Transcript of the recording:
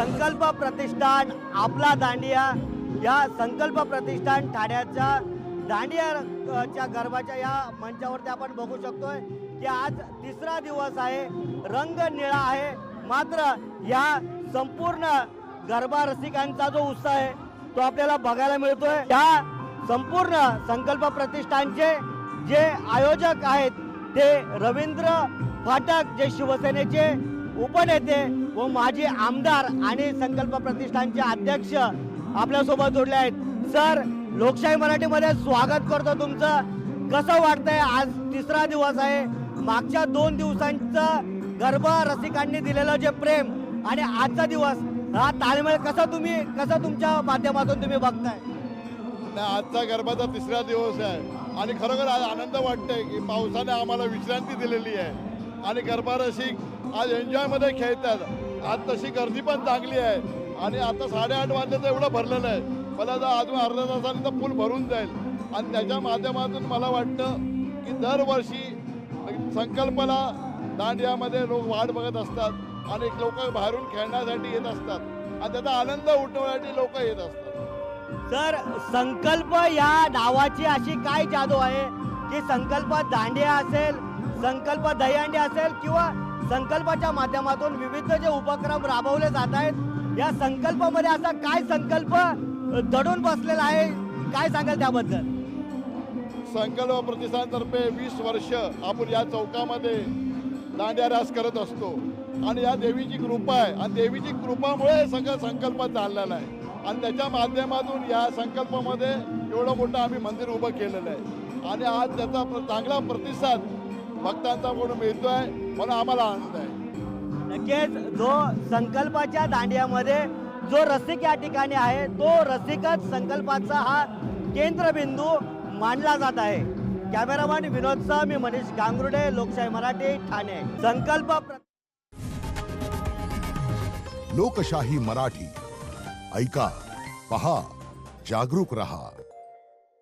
संकल्प प्रतिष्ठान आपला दांडिया या संकल्प प्रतिष्ठान ठाण्याच्या दांडियाच्या गरबाच्या या मंचावरती आपण बघू शकतोय की आज तिसरा दिवस आहे, रंग निळा आहे. मात्र या संपूर्ण गरबा रसिकांचा जो उत्साह आहे तो आपल्याला बघायला मिळतोय. त्या संपूर्ण संकल्प प्रतिष्ठानचे जे आयोजक आहेत ते रवींद्र फाटक, जे शिवसेनेचे उपनेते व माजी आमदार आणि संकल्प प्रतिष्ठानचे अध्यक्ष आपल्यासोबत जोडले आहेत. सर, लोकशाही मराठीमध्ये स्वागत करतो तुमचं. कसं वाटतंय? आज तिसरा दिवस आहे. मागच्या 2 दिवसांचं गरबा रसिकांनी दिलेलं जे प्रेम आणि आजचा दिवस, हा ताळमेळ कसा तुमच्या माध्यमातून तुम्ही बघताय? आजचा गरबाचा तिसरा दिवस आहे आणि खरोखर आज आनंद वाटतंय की पावसाने आम्हाला विश्रांती दिलेली आहे आणि गरबा रसिक आज एन्जॉयमध्ये खेळतात. आज तशी गर्दी पण चांगली आहे आणि आता 8:30 वाजता एवढं भरलेलं आहे. मला तर अजून अर्ध्या तासाने तर फुल भरून जाईल आणि त्याच्या माध्यमातून मला वाटतं की दरवर्षी संकल्पना दांडियामध्ये लोक वाट बघत असतात आणि लोक बाहेरून खेळण्यासाठी येत असतात आणि त्याचा आनंद उठवण्यासाठी लोक येत असतात. सर, संकल्प या नावाची अशी काय जादू आहे की संकल्प दांडिया असेल, संकल्प दहीहंडी असेल किंवा संकल्पाच्या माध्यमातून विविध जे उपक्रम राबवले जात आहेत, या संकल्पामध्ये असा काय संकल्प दडून बसलेला आहे? काय सांगाल त्याबद्दल? संकल्प प्रतिष्ठानतर्फे 20 वर्ष आपण या चौकामध्ये दांडिया रास करत असतो आणि या देवीची कृपा आहे आणि देवीची कृपामुळे सगळं संकल्प चाललेला आहे आणि त्याच्या माध्यमातून या संकल्पामध्ये एवढं मोठं आम्ही मंदिर उभं केलेलं आहे आणि आज त्याचा चांगला प्रतिसाद भक्तांचा म्हणून मिळतोय म्हणून आम्हाला आनंद आहे. नक्कीच जो संकल्पाच्या दांडियामध्ये जो रसिक या ठिकाणी आहे तो रसिकच संकल्पाचा हा केंद्रबिंदू मानला जात आहे. कॅमेरामॅन विनोदसह मी मनीष गांगुर्डे, लोकशाही मराठी, ठाणे. संकल्प लोकशाही मराठी ऐका, पहा, जागरूक रहा.